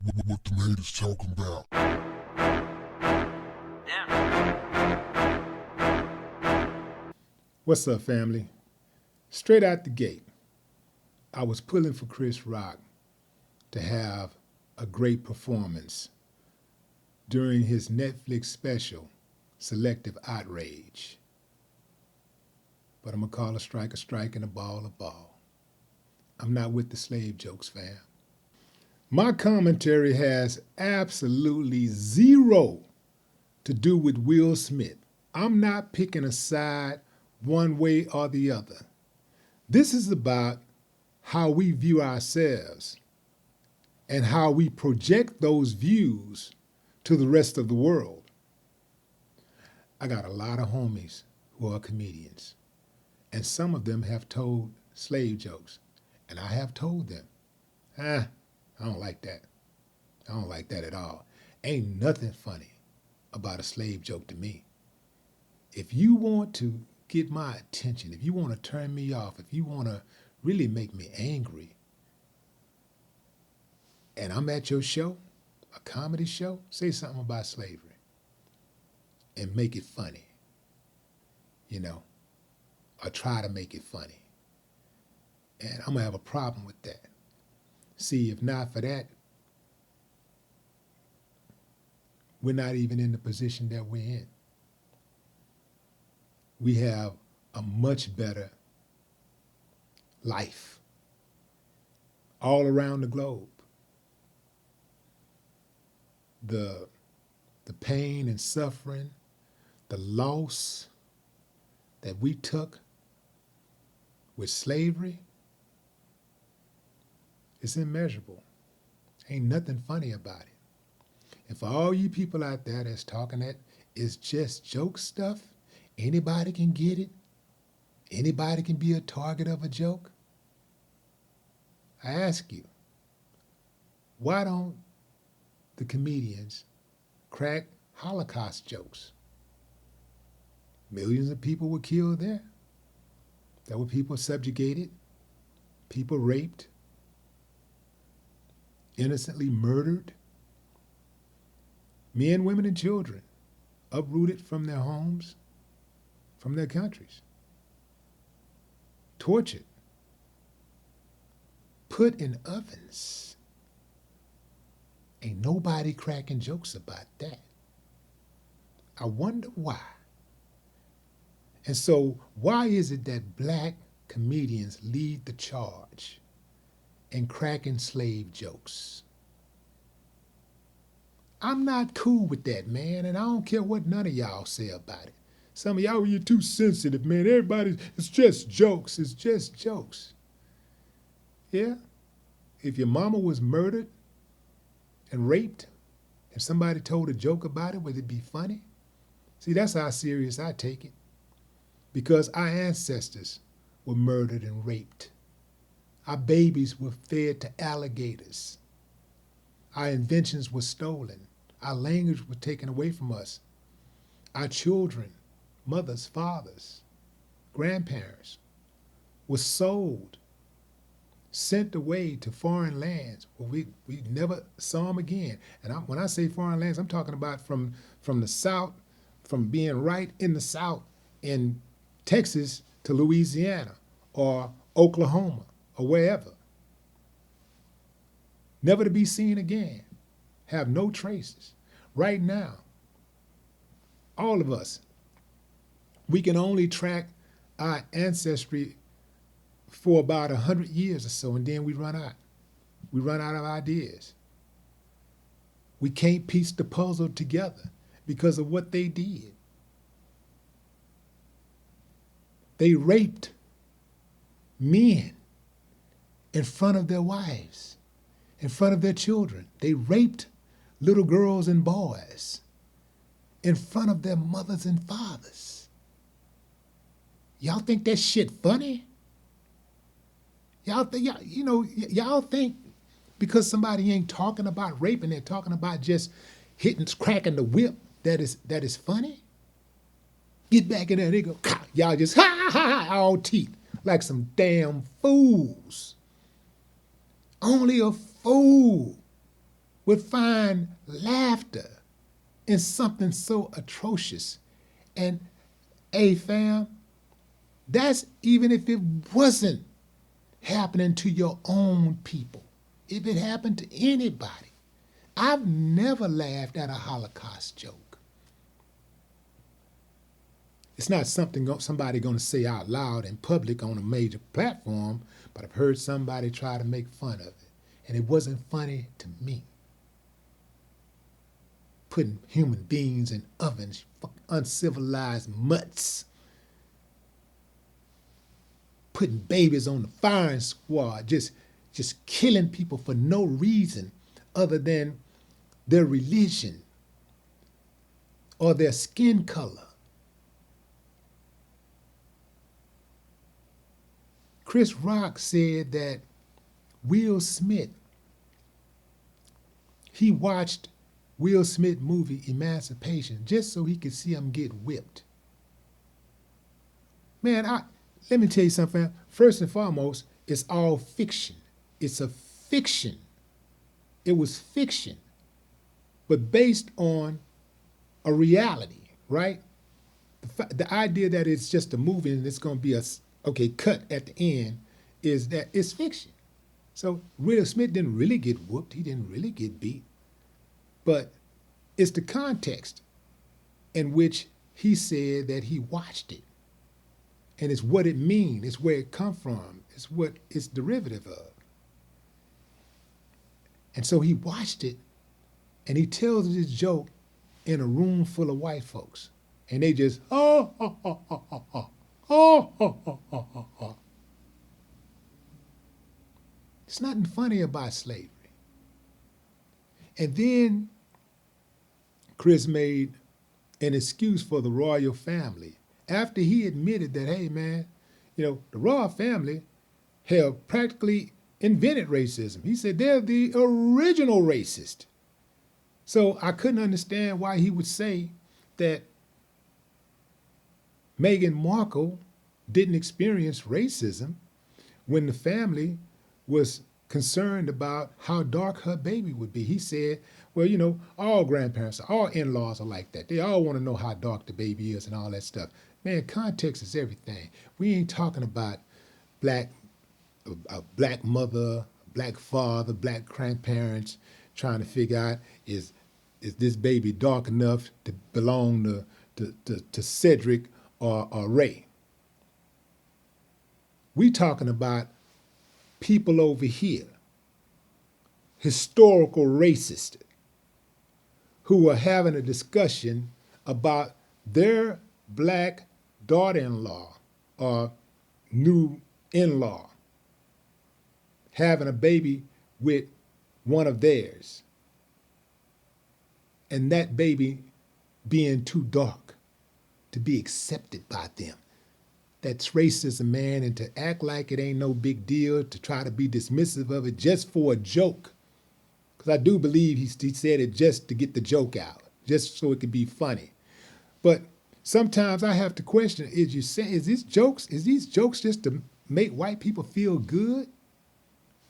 What them haters talking about? What's up, family? Straight out the gate, I was pulling for Chris Rock to have a great performance during his Netflix special, Selective Outrage. But I'm going to call a strike, and a ball. I'm not with the slave jokes, fam. My commentary has absolutely zero to do with Will Smith. I'm not picking a side one way or the other. This is about how we view ourselves and how we project those views to the rest of the world. I got a lot of homies who are comedians, and some of them have told slave jokes, and I have told them, I don't like that. I don't like that at all. Ain't nothing funny about a slave joke to me. If you want to get my attention, if you want to turn me off, if you want to really make me angry, and I'm at your show, a comedy show, say something about slavery and make it funny, or try to make it funny. And I'm going to have a problem with that. See, if not for that, we're not even in the position that we're in. We have a much better life all around the globe. The pain and suffering, the loss that we took with slavery is immeasurable. Ain't nothing funny about it. And for all you people out there that's talking that it's just joke stuff, anybody can get it, anybody can be a target of a joke. I ask you, why don't the comedians crack Holocaust jokes? Millions of people were killed there. There were people subjugated, people raped, innocently murdered, men, women, and children uprooted from their homes, from their countries, tortured, put in ovens. Ain't nobody cracking jokes about that. I wonder why. And so why is it that black comedians lead the charge in cracking slave jokes? I'm not cool with that, man, and I don't care what none of y'all say about it. Some of y'all, you're too sensitive, man. Everybody, it's just jokes. It's just jokes. Yeah? If your mama was murdered and raped, if somebody told a joke about it, would it be funny? See, that's how serious I take it. Because our ancestors were murdered and raped. Our babies were fed to alligators. Our inventions were stolen. Our language was taken away from us. Our children, mothers, fathers, grandparents were sold, sent away to foreign lands where we never saw them again. And when I say foreign lands, I'm talking about from the South, from being right in the South in Texas to Louisiana or Oklahoma or wherever. Never to be seen again. Have no traces. Right now, all of us, we can only track our ancestry for about 100 years or so, and then we run out. We run out of ideas. We can't piece the puzzle together because of what they did. They raped men in front of their wives, in front of their children. They raped little girls and boys in front of their mothers and fathers. Y'all think that shit funny? Y'all think because somebody ain't talking about raping, they're talking about just cracking the whip, that is funny? Get back in there, they go, y'all just all teeth, like some damn fools. Only a fool would find laughter in something so atrocious. And hey, fam, that's even if it wasn't happening to your own people. If it happened to anybody. I've never laughed at a Holocaust joke. It's not something somebody going to say out loud in public on a major platform, but I've heard somebody try to make fun of it. And it wasn't funny to me. Putting human beings in ovens, uncivilized mutts. Putting babies on the firing squad, just killing people for no reason other than their religion or their skin color. Chris Rock said that Will Smith, he watched Will Smith movie Emancipation just so he could see him get whipped. Man, let me tell you something. First and foremost, it's all fiction. It's a fiction. It was fiction, but based on a reality, right? The idea that it's just a movie and it's going to be cut at the end is that it's fiction. So Will Smith didn't really get whooped. He didn't really get beat. But it's the context in which he said that he watched it. And it's what it means. It's where it come from. It's what it's derivative of. And so he watched it, and he tells this joke in a room full of white folks. And they just, oh, oh, oh, oh, oh, oh, oh, oh, oh, oh, oh, oh. There's nothing funny about slavery. And then Chris made an excuse for the royal family after he admitted that, hey, man, the royal family have practically invented racism. He said they're the original racist. So I couldn't understand why he would say that Meghan Markle didn't experience racism when the family was concerned about how dark her baby would be. He said, well, all grandparents, all in-laws are like that. They all want to know how dark the baby is and all that stuff. Man, context is everything. We ain't talking about a black mother, black father, black grandparents trying to figure out is this baby dark enough to belong to Cedric or Ray. We talking about people over here, historical racists, who are having a discussion about their black daughter-in-law or new in-law having a baby with one of theirs, and that baby being too dark to be accepted by them. That's racism, man, and to act like it ain't no big deal, to try to be dismissive of it just for a joke. Because I do believe he said it just to get the joke out, just so it could be funny. But sometimes I have to question, is these jokes just to make white people feel good?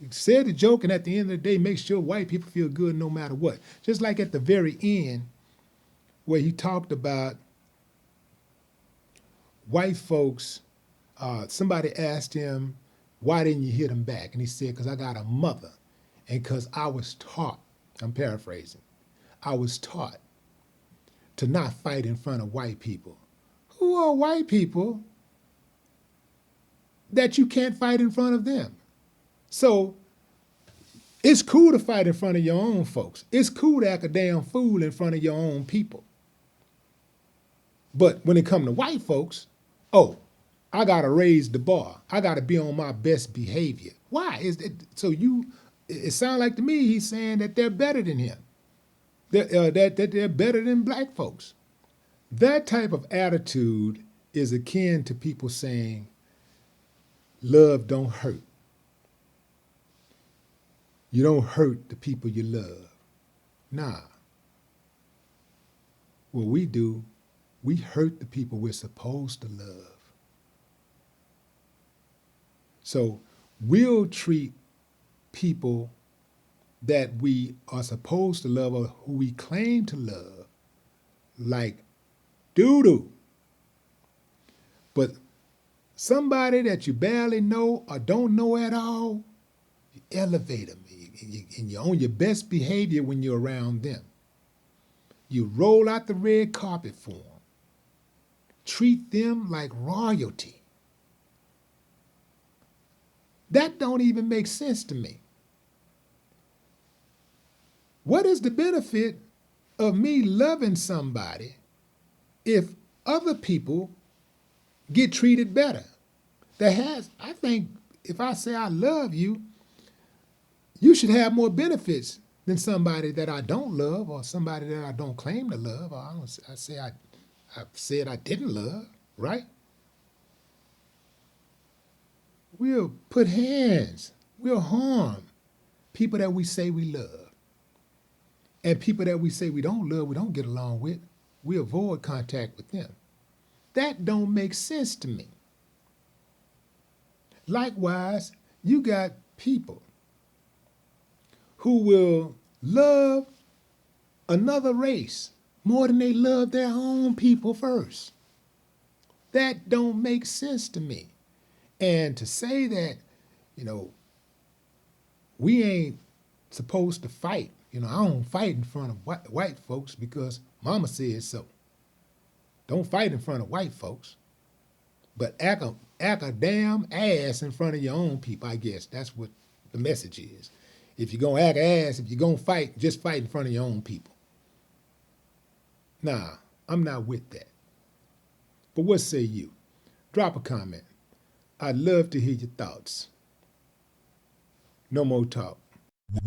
You said the joke, and at the end of the day, make sure white people feel good no matter what. Just like at the very end, where he talked about white folks, somebody asked him, why didn't you hit him back? And he said, because I got a mother, and because I was taught, I'm paraphrasing, I was taught to not fight in front of white people. Who are white people that you can't fight in front of them? So it's cool to fight in front of your own folks. It's cool to act a damn fool in front of your own people. But when it comes to white folks, oh, I got to raise the bar. I got to be on my best behavior. Why? It sounds like to me he's saying that they're better than him, that they're better than black folks. That type of attitude is akin to people saying, love don't hurt. You don't hurt the people you love. Nah. What we do, we hurt the people we're supposed to love. So we'll treat people that we are supposed to love or who we claim to love like doo-doo. But somebody that you barely know or don't know at all, you elevate them. And you're on your best behavior when you're around them. You roll out the red carpet for them. Treat them like royalty. That don't even make sense to me. What is the benefit of me loving somebody if other people get treated better? I think if I say I love you, you should have more benefits than somebody that I don't love or somebody that I don't claim to love. Or I said I didn't love, right? We'll put hands, we'll harm people that we say we love. And people that we say we don't love, we don't get along with, we avoid contact with them. That don't make sense to me. Likewise, you got people who will love another race more than they love their own people first. That don't make sense to me. And to say that, we ain't supposed to fight. I don't fight in front of white folks because mama said so. Don't fight in front of white folks. But act a damn ass in front of your own people, I guess. That's what the message is. If you're going to act ass, if you're going to fight, just fight in front of your own people. Nah, I'm not with that. But what say you? Drop a comment. I'd love to hear your thoughts. No more talk.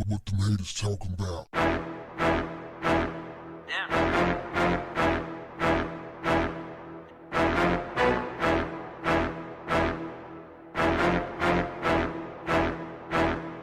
What the haters talking about?